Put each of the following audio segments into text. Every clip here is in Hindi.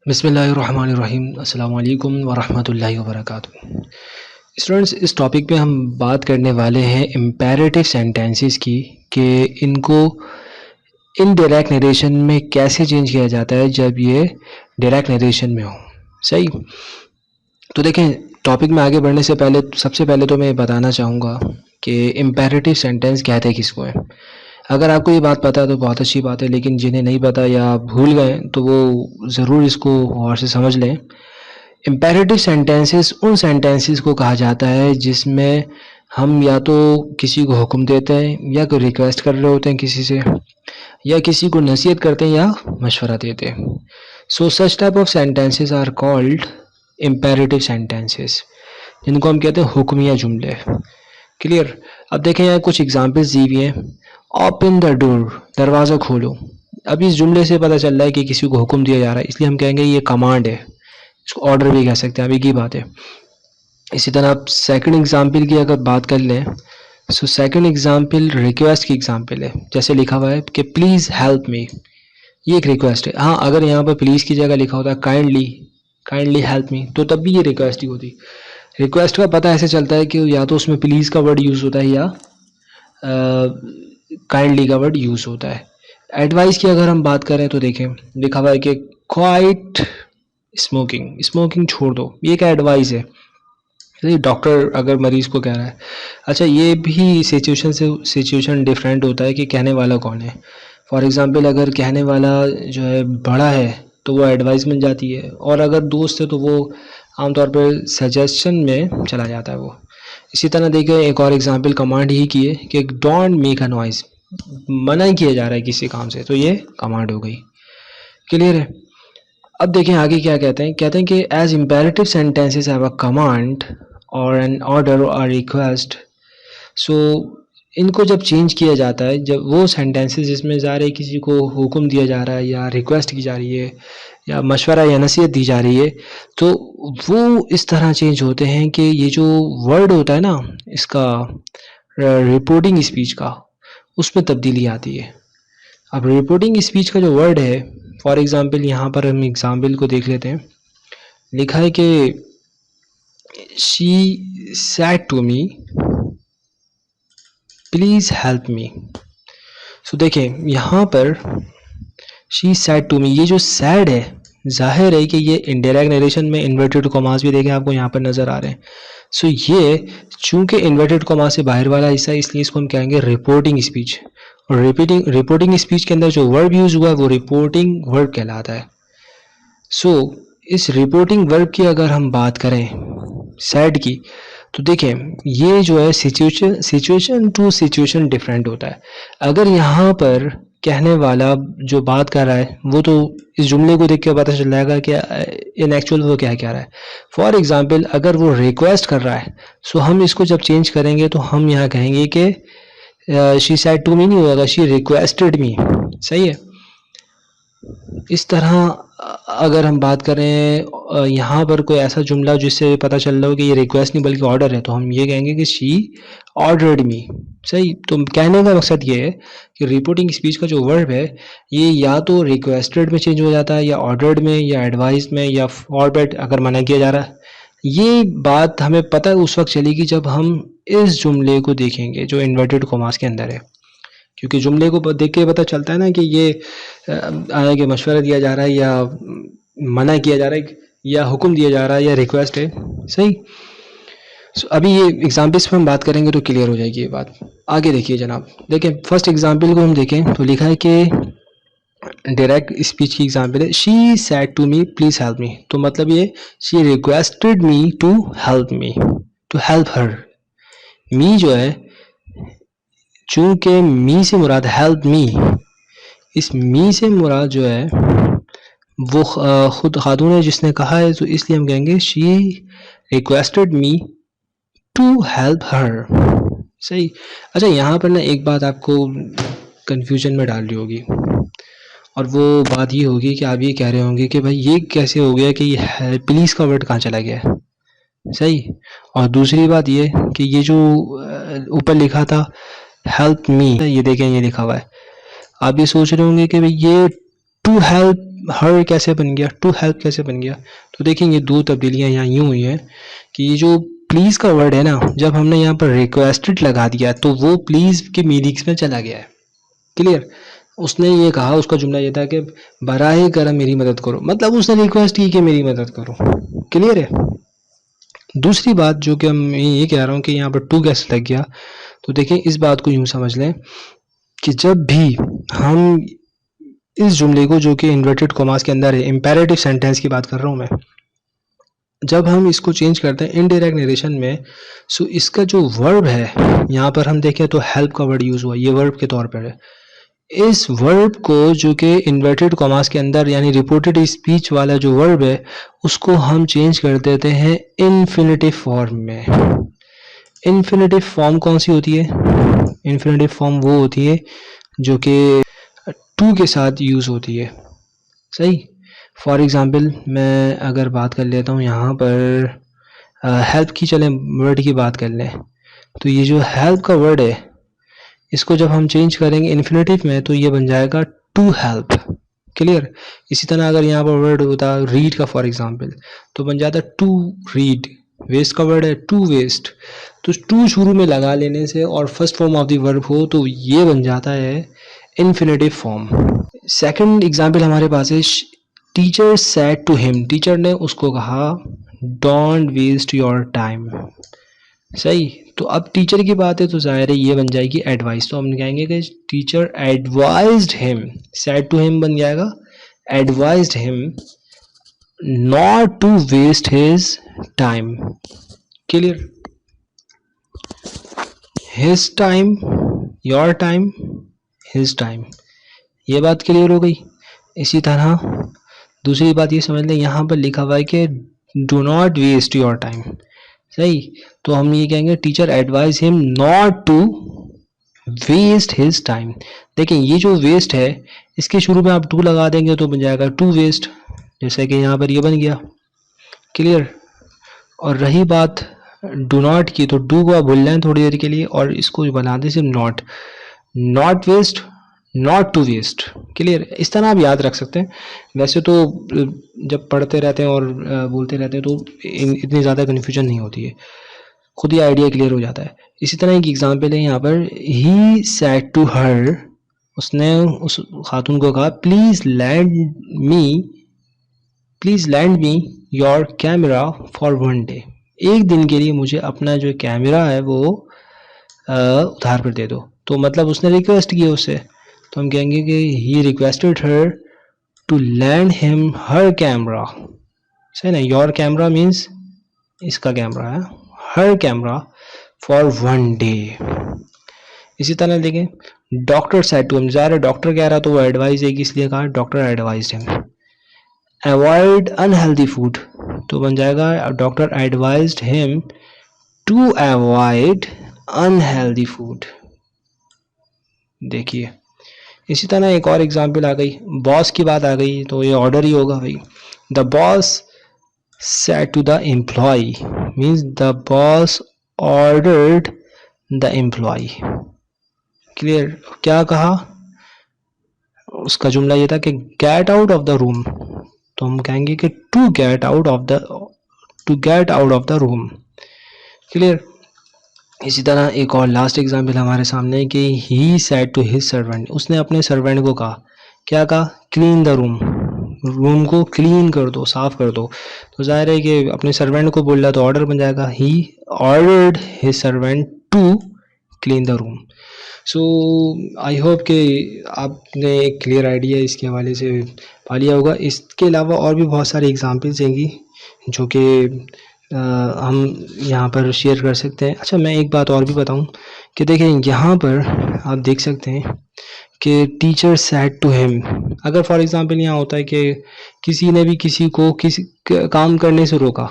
बिस्मिल्लाहिर्रहमानिर्रहीम अस्सलाम वालेकुम वरहमतुल्लाहि वबरकातुहू। स्टूडेंट्स, इस टॉपिक पे हम बात करने वाले हैं इम्पेरेटिव सेंटेंसेस की कि इनको इनडायरेक्ट नरेशन में कैसे चेंज किया जाता है जब ये डायरेक्ट नरेशन में हो। सही, तो देखें, टॉपिक में आगे बढ़ने से पहले सबसे पहले तो मैं बताना चाहूँगा कि इम्पेरेटिव सेंटेंस कहते किसको है। अगर आपको ये बात पता है तो बहुत अच्छी बात है, लेकिन जिन्हें नहीं पता या भूल गए तो वो ज़रूर इसको गौर से समझ लें। इम्पेरेटिव सेंटेंसेस उन सेंटेंसेस को कहा जाता है जिसमें हम या तो किसी को हुक्म देते हैं या कोई रिक्वेस्ट कर रहे होते हैं किसी से, या किसी को नसीहत करते हैं या मशवरा देते हैं। So such type of sentences are called imperative sentences, जिनको हम कहते हैं हुक्मिया जुमले। क्लियर। अब देखें, यहाँ कुछ एग्जांपल्स दी हुई हैं। ओपन द डोर, दरवाज़ा खोलो। अब इस जुमले से पता चल रहा है कि किसी को हुक्म दिया जा रहा है, इसलिए हम कहेंगे ये कमांड है। इसको ऑर्डर भी कह सकते हैं, अब एक ही बात है। इसी तरह आप सेकंड एग्जांपल की अगर बात कर लें, सो सेकंड एग्जांपल रिक्वेस्ट की एग्जांपल है। जैसे लिखा हुआ है कि प्लीज़ हेल्प मी, ये एक रिक्वेस्ट है। हाँ, अगर यहाँ पर प्लीज़ की जगह लिखा होता है काइंडली हेल्प मी, तो तब भी ये रिक्वेस्ट ही होती। रिक्वेस्ट का पता ऐसे चलता है कि या तो उसमें प्लीज़ का वर्ड यूज़ होता है या काइंडली का वर्ड यूज़ होता है। एडवाइस की अगर हम बात करें तो देखें, लिखा हुआ है कि क्वाइट स्मोकिंग छोड़ दो, ये क्या एडवाइस है। डॉक्टर अगर मरीज को कह रहा है। अच्छा, ये भी सिचुएशन से सिचुएशन डिफरेंट होता है कि कहने वाला कौन है। फॉर एग्जांपल, अगर कहने वाला जो है बड़ा है तो वो एडवाइस बन जाती है, और अगर दोस्त है तो वो आमतौर पर सजेशन में चला जाता है वो। इसी तरह देखें, एक और एग्जांपल कमांड ही की है कि डोंट मेक अ नॉइज़, मना किया जा रहा है किसी काम से, तो ये कमांड हो गई। क्लियर है। अब देखें आगे क्या कहते हैं कि as imperative sentences have a command और एन ऑर्डर और रिक्वेस्ट। सो इनको जब चेंज किया जाता है, जब वो सेंटेंसेस जिसमें ज़ाहिर है किसी को हुक्म दिया जा रहा है या रिक्वेस्ट की जा रही है या मशवरा या नसीहत दी जा रही है, तो वो इस तरह चेंज होते हैं कि ये जो वर्ड होता है ना इसका, रिपोर्टिंग स्पीच का, उसमें तब्दीली आती है। अब रिपोर्टिंग स्पीच का जो वर्ड है, फॉर एग्ज़ाम्पल यहाँ पर हम एग्ज़ाम्पल को देख लेते हैं। लिखा है कि she said to me please help me. So देखें यहाँ पर शी सैड टू मी, ये जो सैड है जाहिर है कि ये इनडायरेक्ट नरेशन में इन्वर्टेड कॉमास भी देखें आपको यहाँ पर नज़र आ रहे हैं। सो ये चूंकि इन्वर्टेड कॉमा से बाहर वाला हिस्सा है, इसलिए इसको हम कहेंगे रिपोर्टिंग स्पीच। और रिपोर्टिंग स्पीच के अंदर जो वर्ब यूज़ हुआ है वो रिपोर्टिंग वर्ब कहलाता है। सो इस रिपोर्टिंग वर्ब की अगर हम बात करें सैड की, तो देखें ये जो है सिचुएशन टू सिचुएशन डिफरेंट होता है। अगर यहाँ पर कहने वाला जो बात कर रहा है वो तो इस जुमले को देख के पता चल जाएगा कि इन एक्चुअल वो क्या कह रहा है। फॉर एग्जांपल, अगर वो रिक्वेस्ट कर रहा है, सो हम इसको जब चेंज करेंगे तो हम यहाँ कहेंगे कि शी सैड टू मी नहीं होगा, शी रिक्वेस्टेड मी। सही है। इस तरह अगर हम बात करें यहाँ पर कोई ऐसा जुमला जिससे पता चल रहा हो कि ये रिक्वेस्ट नहीं बल्कि ऑर्डर है, तो हम ये कहेंगे कि शी ऑर्डर्ड मी। सही। तो कहने का मकसद ये है कि रिपोर्टिंग स्पीच का जो वर्ब है ये या तो रिक्वेस्टेड में चेंज हो जाता है या ऑर्डर्ड में या एडवाइस में या फॉरवर्ड अगर मना किया जा रहा है। ये बात हमें पता उस वक्त चलेगी जब हम इस जुमले को देखेंगे जो इन्वर्टेड कॉमास के अंदर है, क्योंकि जुमले को देख के पता चलता है ना कि ये आया कि मशवरा दिया जा रहा है या मना किया जा रहा है या हुक्म दिया जा रहा है या रिक्वेस्ट है। सही। अभी ये एग्जाम्पल्स पे हम बात करेंगे तो क्लियर हो जाएगी ये बात। आगे देखिए जनाब, देखें फर्स्ट एग्जाम्पल को हम देखें तो लिखा है कि डायरेक्ट स्पीच की एग्जाम्पल है, she said to me please help me. तो मतलब ये she requested me to help her. Me जो है, चूंकि मी से मुराद हेल्प मी, इस मी से मुराद जो है वो खुद खातून है जिसने कहा है, तो इसलिए हम कहेंगे she requested me to help her. सही। अच्छा, यहाँ पर ना एक बात आपको कंफ्यूजन में डाल रही होगी, और वो बात ये होगी कि आप ये कह रहे होंगे कि भाई ये कैसे हो गया कि ये प्लीज़ का वर्ड कहाँ चला गया। सही। और दूसरी बात ये कि ये जो ऊपर लिखा था हेल्प मी, ये देखें ये लिखा हुआ है। आप ये सोच रहे होंगे कि भाई ये टू हेल्प हर कैसे बन गया, टू हेल्प कैसे बन गया? तो देखिए ये दो तब्दीलियां यहाँ यूं हुई हैं कि ये जो प्लीज का वर्ड है ना, जब हमने यहाँ पर रिक्वेस्टेड लगा दिया तो वो प्लीज के मीनिंग्स में चला गया है। क्लियर? उसने ये कहा, उसका जुमला ये था कि बराए करम मेरी मदद करो, मतलब उसने रिक्वेस्ट की कि मेरी मदद करो। क्लियर है? दूसरी बात जो कि मैं ये कह रहा हूँ कि यहाँ पर टू कैसे लग गया, तो देखिए इस बात को यूं समझ लें कि जब भी हम इस जुमले को, जो कि इन्वर्टेड कॉमास के अंदर है, इंपेरेटिव सेंटेंस की बात कर रहा हूँ मैं, जब हम इसको चेंज करते हैं इनडायरेक्ट नरेशन में, सो इसका जो वर्ब है, यहाँ पर हम देखें तो हेल्प का वर्ड यूज़ हुआ, ये वर्ब के तौर पर है। इस वर्ब को, जो कि इन्वर्टेड कॉमास के अंदर यानी रिपोर्टेड स्पीच वाला जो वर्ब है, उसको हम चेंज कर देते हैं इन्फिनेटिव फॉर्म में। इन्फिनेटिव फॉर्म कौन सी होती है? इन्फिनेटिव फॉर्म वो होती है जो कि टू के साथ यूज़ होती है। सही? फॉर एग्ज़ाम्पल मैं अगर बात कर लेता हूँ यहाँ पर हेल्प की, चलें वर्ड की बात कर लें, तो ये जो हेल्प का वर्ड है, इसको जब हम चेंज करेंगे इन्फिनेटिव में तो ये बन जाएगा टू हेल्प। क्लियर? इसी तरह अगर यहाँ पर वर्ड होता रीड का फॉर एग्ज़ाम्पल, तो बन जाता टू रीड। वेस्ट का वर्ड है टू वेस्ट, तो टू शुरू में लगा लेने से और first form of the verb हो तो ये बन जाता है इन्फिनेटिव फॉर्म। सेकंड एग्जाम्पल हमारे पास है, teacher said to him, teacher ने उसको कहा डोंट वेस्ट योर टाइम। सही? तो अब टीचर की बात है तो जाहिर है ये बन जाएगी एडवाइस, तो हम कहेंगे कि teacher advised him, said to him बन जाएगा advised him not to waste his time. Clear? His time, your time, his time, ये बात क्लियर हो गई। इसी तरह दूसरी बात ये समझ लें, यहाँ पर लिखा हुआ है कि do not waste your time. सही? तो हम ये कहेंगे teacher advise him not to waste his time. देखिए ये जो वेस्ट है, इसके शुरू में आप टू लगा देंगे तो बन जाएगा टू वेस्ट, जैसे कि यहाँ पर ये बन गया। क्लियर? और रही बात डू नॉट की, तो डू को आप भूल जाएं थोड़ी देर के लिए और इसको बना दें सिर्फ not, not waste, not to waste. Clear? इस तरह आप याद रख सकते हैं। वैसे तो जब पढ़ते रहते हैं और बोलते रहते हैं तो इतनी ज़्यादा कन्फ्यूजन नहीं होती है, खुद ही आइडिया क्लियर हो जाता है। इसी तरह एक एग्जांपल है यहाँ पर, ही सेड टू हर, उसने उस खातून को कहा please land me your camera for one day, एक दिन के लिए मुझे अपना जो कैमरा है वो उधार पर दे दो। तो मतलब उसने रिक्वेस्ट की उससे, तो हम कहेंगे कि he requested her to lend him her camera. सही ना? योर कैमरा मीन्स इसका कैमरा है, her camera for one day. इसी तरह देखें, डॉक्टर सेड टू हिम, ज़ाहिर डॉक्टर कह रहा तो वो एडवाइस है, इसलिए कहा doctor advised him. Avoid unhealthy food, तो बन जाएगा doctor advised him to avoid unhealthy food. देखिए इसी तरह एक और एग्जांपल आ गई, बॉस की बात आ गई तो ये ऑर्डर ही होगा भाई। The boss said to the employee means the boss ordered the employee. Clear? क्या कहा? उसका जुमला ये था कि get out of the room, तो हम कहेंगे कि to get out of the room. Clear? इसी तरह एक और लास्ट एग्जाम्पल हमारे सामने कि he said to his servant, उसने अपने सर्वेंट को कहा, क्या कहा? क्लीन द रूम, रूम को क्लीन कर दो, साफ कर दो। तो जाहिर है कि अपने सर्वेंट को बोल रहा तो ऑर्डर बन जाएगा, he ordered his servant to clean the room. So I hope कि आपने एक क्लियर आइडिया इसके हवाले से पा लिया होगा। इसके अलावा और भी बहुत सारी एग्जांपल्स होंगी जो कि हम यहाँ पर शेयर कर सकते हैं। अच्छा मैं एक बात और भी बताऊँ कि देखें यहाँ पर आप देख सकते हैं कि टीचर सेड टू हिम, अगर फॉर एग्ज़ाम्पल यहाँ होता है कि किसी ने भी किसी को किसी काम करने से रोका,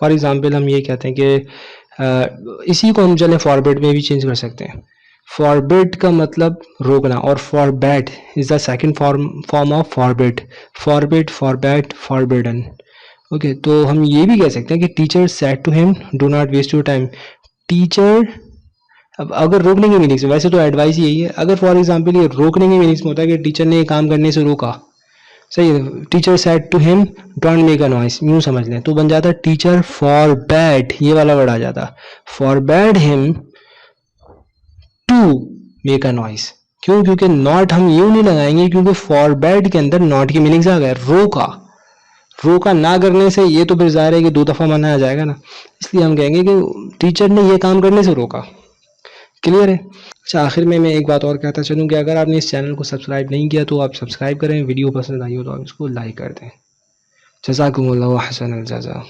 फॉर एग्ज़ाम्पल हम ये कहते हैं कि इसी को हम चलें फॉरबिड में भी चेंज कर सकते हैं। फॉरबिड का मतलब रोकना और forbade is the second form of forbid, forbid, forbade, forbidden. Okay, तो हम ये भी कह सकते हैं कि teacher said to him do not waste your time. Teacher, अब अगर रोकने की मीनिंग्स, वैसे तो एडवाइस यही है, अगर फॉर एग्जांपल ये रोकने की मीनिंग्स में होता है कि टीचर ने ये काम करने से रोका, सही है। Teacher said to him don't make a noise, यूं समझ लें तो बन जाता टीचर फॉरबैड, ये वाला वर्ड आ जाता forbade him to make a noise. क्यों? क्योंकि नॉट हम यूं नहीं लगाएंगे, क्योंकि फॉरबैड के अंदर नॉट की मीनिंग आ गया रोका। रोका ना करने से ये तो फिर जाहिर है कि 2 दफ़ा मना आ जाएगा ना, इसलिए हम कहेंगे कि टीचर ने ये काम करने से रोका। क्लियर है? अच्छा, आखिर में मैं एक बात और कहता चलूँ कि अगर आपने इस चैनल को सब्सक्राइब नहीं किया तो आप सब्सक्राइब करें, वीडियो पसंद आई हो तो आप इसको लाइक कर दें। जज़ाकुमुल्लाहु अहसनल जज़ा।